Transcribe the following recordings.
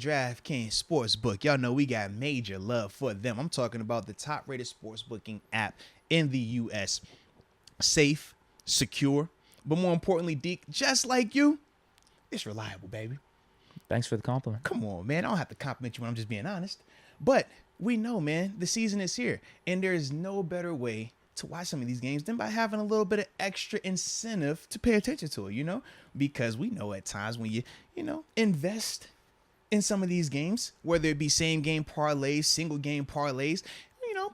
DraftKings Sportsbook. Y'all know we got major love for them. I'm talking about the top-rated sportsbooking app in the U.S. Safe, secure, but more importantly, Deke, just like you, it's reliable, baby. Thanks for the compliment. Come on, man. I don't have to compliment you when I'm just being honest. But we know, man, the season is here, and there is no better way to watch some of these games than by having a little bit of extra incentive to pay attention to it, because we know at times when you invest in some of these games, whether it be same game parlays, single game parlays,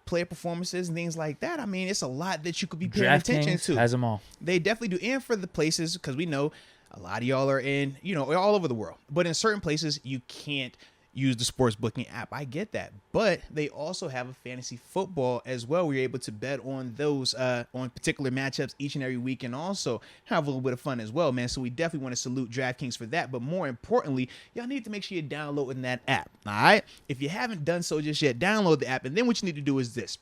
player performances and things like that. I mean, it's a lot that you could be paying attention to. Has them all. They definitely do. And for the places, because we know a lot of y'all are in, all over the world. But in certain places, you can't use the sports booking app. I get that. But they also have a fantasy football as well, where you're able to bet on those, on particular matchups each and every week, and also have a little bit of fun as well, man. So we definitely want to salute DraftKings for that. But more importantly, y'all need to make sure you're downloading that app. All right. If you haven't done so just yet, download the app. And then what you need to do is this.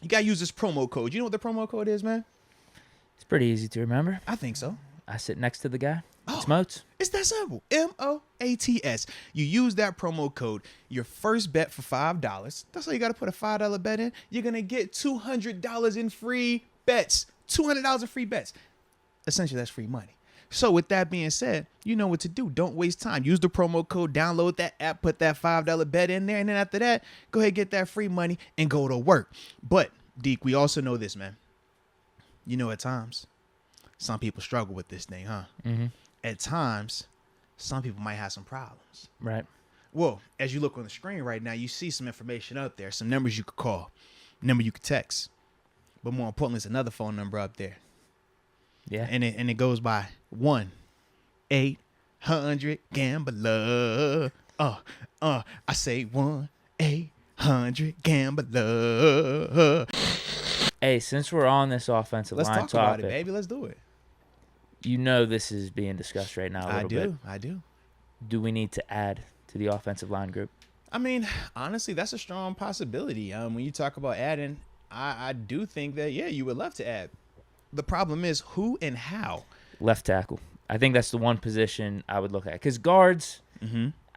You got to use this promo code. You know what the promo code is, man? It's pretty easy to remember. I think so. I sit next to the guy. It's Oh, Moats. It's that simple. MOATS. You use that promo code. Your first bet for $5. That's all you got to put a $5 bet in. You're going to get $200 in free bets. $200 in free bets. Essentially, that's free money. So with that being said, you know what to do. Don't waste time. Use the promo code. Download that app. Put that $5 bet in there. And then after that, go ahead, get that free money and go to work. But, Deke, we also know this, man. At times, some people struggle with this thing, huh? Mm-hmm. At times, some people might have some problems. Right. Well, as you look on the screen right now, you see some information up there, some numbers you could call, number you could text. But more importantly, there's another phone number up there. Yeah. And it goes by 1-800-GAMBLER. I say 1-800-GAMBLER. Hey, since we're on this offensive Let's line talk topic, about it, baby. Let's do it. This is being discussed right now a little bit. I do. Do we need to add to the offensive line group? I mean, honestly, that's a strong possibility. When you talk about adding, I do think that, yeah, you would love to add. The problem is who and how. Left tackle. I think that's the one position I would look at. Because guards,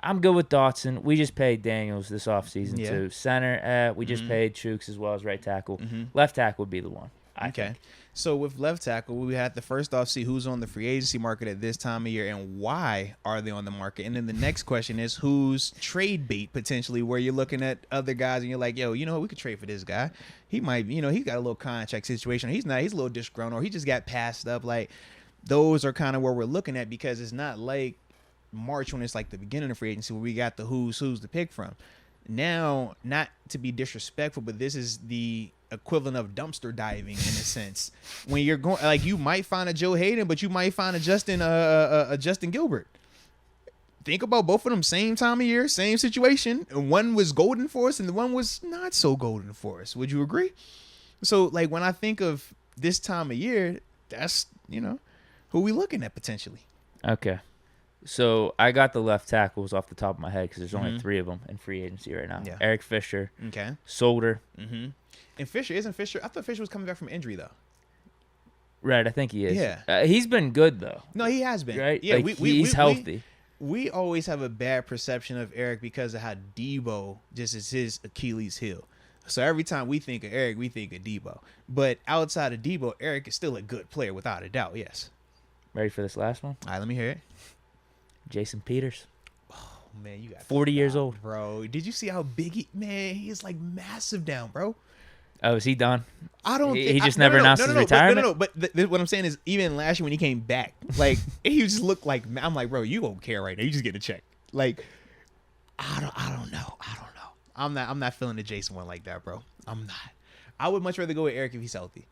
I'm good with Dotson. We just paid Daniels this offseason too. Center, we just paid Chooks as well as right tackle. Left tackle would be the one. I think. So with left tackle, we had to first off see who's on the free agency market at this time of year and why are they on the market. And then the next question is who's trade bait potentially, where you're looking at other guys and you're like, yo, we could trade for this guy. He might, he's got a little contract situation. He's a little disgruntled or he just got passed up. Like those are kind of where we're looking at, because it's not like March when it's like the beginning of free agency where we got the who's to pick from. Now, not to be disrespectful, but this is the equivalent of dumpster diving in a sense. When you're going, like, you might find a Joe Hayden, but you might find a Justin Gilbert. Think about both of them same time of year, same situation. And one was golden for us, and the one was not so golden for us. Would you agree? So, like, when I think of this time of year, that's who we looking at potentially. Okay. So I got the left tackles off the top of my head because there's only 3 of them in free agency right now. Yeah. Eric Fisher. Okay. Solder. And Fisher, isn't Fisher? I thought Fisher was coming back from injury though. Right, I think he is. Yeah. He's been good though. No, he has been. Right? Yeah, like, he's healthy. We always have a bad perception of Eric because of how Debo just is his Achilles heel. So every time we think of Eric, we think of Debo. But outside of Debo, Eric is still a good player without a doubt. Yes. Ready for this last one? All right, let me hear it. Jason Peters. Oh, man, you got 40 years old. Bro, did you see how big he's like massive down, bro. Oh, is he done? I don't think he just never announced his retirement. But what I'm saying is, even last year when he came back, like he just looked like, I'm like, bro, you don't care right now. You just get a check. Like, I don't know. I'm not feeling the Jason one like that, bro. I'm not. I would much rather go with Eric if he's healthy.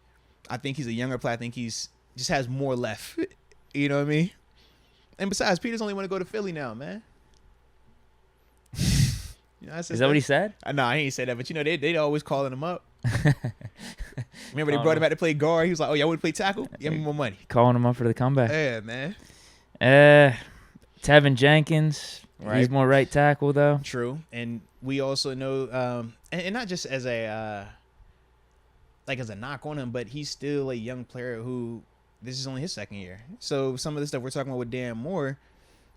I think he's a younger player. I think he's just has more left. You know what I mean? And besides, Peters only want to go to Philly now, man. Is that what he said? No, I ain't said that, but they always calling him up. Remember they brought him out to play guard. He was like, "Oh, y'all want to play tackle? Give me more money." Calling him up for the comeback. Yeah, man. Tevin Jenkins. Right. He's more right tackle though. True, and we also know, and not just as a knock on him, but he's still a young player who this is only his second year. So some of the stuff we're talking about with Dan Moore,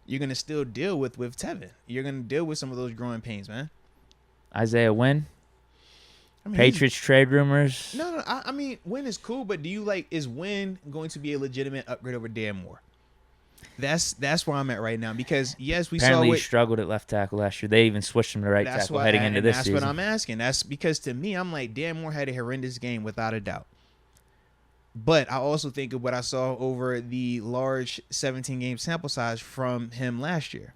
you're going to still deal with Tevin. You're going to deal with some of those growing pains, man. Isaiah Wynn. I mean, Patriots trade rumors. No. I mean, Wynn is cool, but do you is Wynn going to be a legitimate upgrade over Dan Moore? That's where I'm at right now, because yes, Apparently he struggled at left tackle last year. They even switched him to right tackle heading into this season. That's what I'm asking. That's because to me, I'm like, Dan Moore had a horrendous game without a doubt. But I also think of what I saw over the large 17-game sample size from him last year.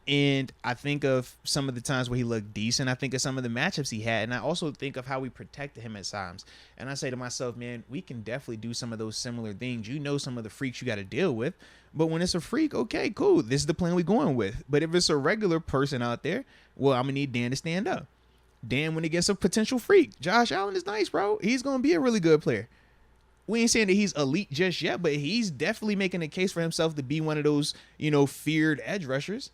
And I think of some of the times where he looked decent. I think of some of the matchups he had. And I also think of how we protected him at times. And I say to myself, man, we can definitely do some of those similar things. You know some of the freaks you got to deal with. But when it's a freak, okay, cool. This is the plan we're going with. But if it's a regular person out there, well, I'm going to need Dan to stand up. Dan went against a potential freak. Josh Allen is nice, bro. He's going to be a really good player. We ain't saying that he's elite just yet, but he's definitely making a case for himself to be one of those, feared edge rushers.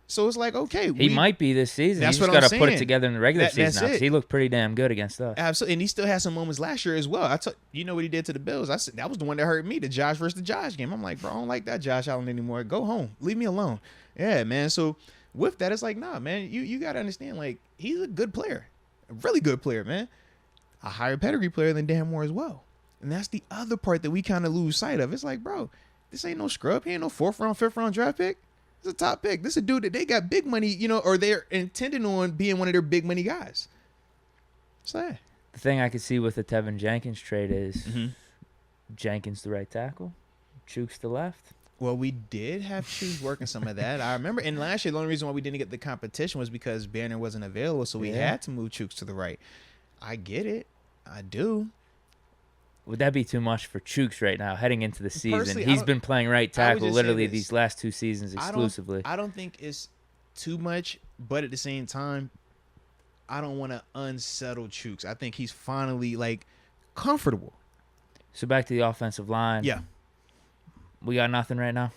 So it's like, okay. He might be this season. That's you just got to put it together in the regular season now. He looked pretty damn good against us. Absolutely. And he still had some moments last year as well. You know what he did to the Bills. I said that was the one that hurt me, the Josh versus the Josh game. I'm like, bro, I don't like that Josh Allen anymore. Go home. Leave me alone. Yeah, man. So with that, it's like, nah, man, you got to understand, like, he's a good player. A really good player, man. A higher pedigree player than Dan Moore as well. And that's the other part that we kind of lose sight of. It's like, bro, this ain't no scrub. He ain't no 4th round, 5th round draft pick. It's a top pick. This is a dude that they got big money, or they're intending on being one of their big money guys. Sad. The thing I could see with the Tevin Jenkins trade is Jenkins the right tackle, Chooks the left. Well, we did have Chooks working some of that. I remember. And last year, the only reason why we didn't get the competition was because Banner wasn't available, so we had to move Chooks to the right. I get it. I do. Would that be too much for Chooks right now, heading into the season? He's been playing right tackle literally these last 2 seasons exclusively. I don't think it's too much, but at the same time, I don't want to unsettle Chooks. I think he's finally, comfortable. So back to the offensive line. Yeah. We got nothing right now.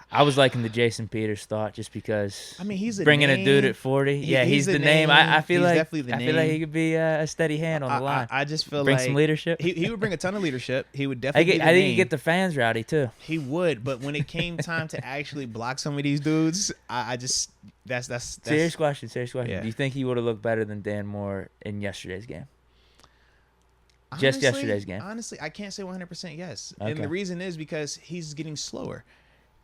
I was liking the Jason Peters thought just because. I mean, he's bringing a dude at 40. He's the name. I feel like he could be a steady hand on the line. I just feel bring some leadership. He would bring a ton of leadership. He would definitely. I think he'd get the fans rowdy too. He would, but when it came time to actually block some of these dudes, I just that's serious question. Yeah. Do you think he would have looked better than Dan Moore in yesterday's game? Just yesterday's game. Honestly, I can't say 100% yes, okay. And the reason is because he's getting slower.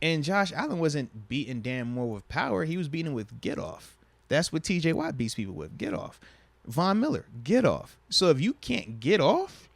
And Josh Allen wasn't beating Dan Moore with power. He was beating him with get off. That's what TJ Watt beats people with. Get off. Von Miller, get off. So if you can't get off,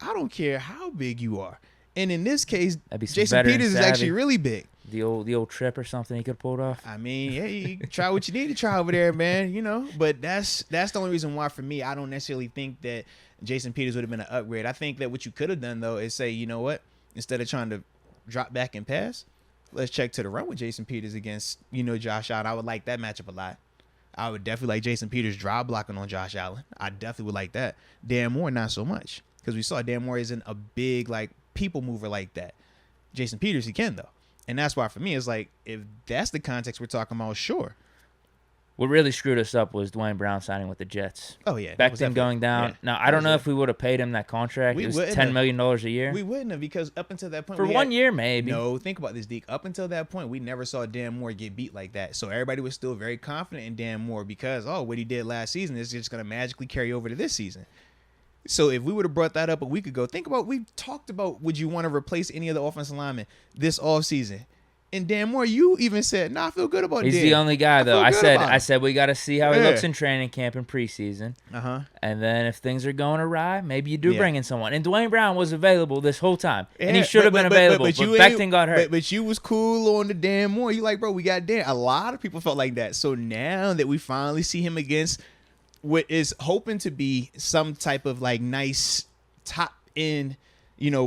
I don't care how big you are. And in this case, Jason Peters is actually really big. The old trip or something he could have pulled off. I mean, you try what you need to try over there, man. But that's the only reason why for me, I don't necessarily think that Jason Peters would have been an upgrade. I think that what you could have done though is say, you know what, instead of trying to drop back and pass, let's check to the run with Jason Peters against, Josh Allen. I would like that matchup a lot. I would definitely like Jason Peters drive blocking on Josh Allen. I definitely would like that. Dan Moore, not so much. Because we saw Dan Moore isn't a big, people mover like that. Jason Peters, he can, though. And that's why, for me, it's like, if that's the context we're talking about, sure. What really screwed us up was Dwayne Brown signing with the Jets. Oh, yeah. Becton going down. Yeah. Now, I don't know if we would have paid him that contract. It was $10 million a year. We wouldn't have, because up until that point. For 1 year, maybe. No, think about this, Deke. Up until that point, we never saw Dan Moore get beat like that. So everybody was still very confident in Dan Moore because, what he did last season is just going to magically carry over to this season. So if we would have brought that up a week ago, think about, we talked about, would you want to replace any of the offensive linemen this offseason? And Dan Moore, you even said, "Nah, I feel good about He's Dan." the only guy, though. I said we got to see how he looks in training camp and preseason. And then if things are going awry, maybe you do bring in someone. And Dwayne Brown was available this whole time, and he should have been available. But Becton got hurt. But you was cool on the Dan Moore. You like, bro, we got Dan. A lot of people felt like that. So now that we finally see him against what is hoping to be some type of nice top end,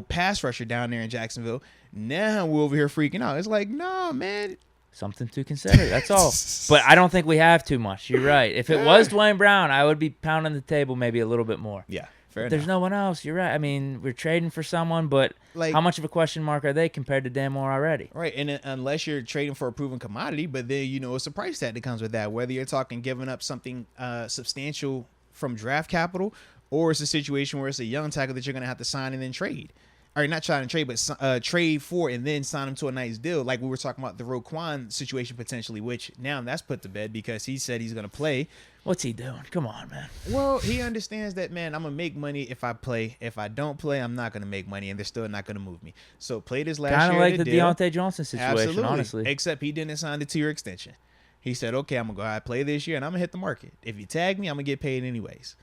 pass rusher down there in Jacksonville. Now we're over here freaking out. It's like, nah, man. Something to consider. That's all. But I don't think we have too much. You're right. If it was Dwayne Brown, I would be pounding the table maybe a little bit more. Yeah, fair enough. There's no one else. You're right. I mean, we're trading for someone, but how much of a question mark are they compared to Dan Moore already? Right, and unless you're trading for a proven commodity, but then, it's a price tag that comes with that. Whether you're talking giving up something substantial from draft capital, or it's a situation where it's a young tackle that you're going to have to sign and then trade. or not trying to trade, but trade for and then sign him to a nice deal. Like we were talking about the Roquan situation potentially, which now that's put to bed because he said he's going to play. What's he doing? Come on, man. Well, he understands that, man, I'm going to make money if I play. If I don't play, I'm not going to make money, and they're still not going to move me. So play this last year. Kind of like the deal. Deontay Johnson situation, Absolutely. honestly. Except he didn't sign the 2-year extension. He said, okay, I'm going to go out and play this year, and I'm going to hit the market. If you tag me, I'm going to get paid anyways.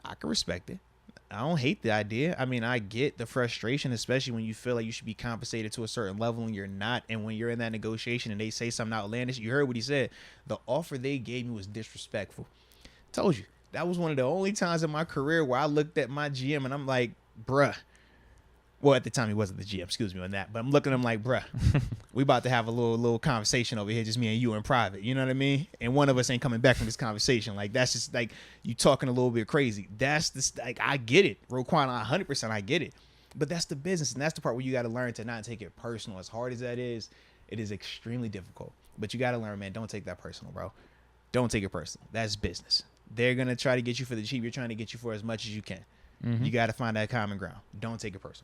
I can respect it. I don't hate the idea. I mean, I get the frustration, especially when you feel like you should be compensated to a certain level and you're not. And when you're in that negotiation and they say something outlandish, you heard what he said. The offer they gave me was disrespectful. Told you. That was one of the only times in my career where I looked at my GM and I'm like, bruh. Well, at the time he wasn't the GM, excuse me on that. But I'm looking at him like, bruh, we about to have a little conversation over here, just me and you in private. You know what I mean? And one of us ain't coming back from this conversation. Like, that's just like you talking a little bit crazy. That's the like, I get it. Roquan, 100% I get it. But that's the business. And that's the part where you got to learn to not take it personal. As hard as that is, it is extremely difficult. But you got to learn, man, don't take that personal, bro. Don't take it personal. That's business. They're going to try to get you for the cheap. You're trying to get you for as much as you can. Mm-hmm. You got to find that common ground. Don't take it personal.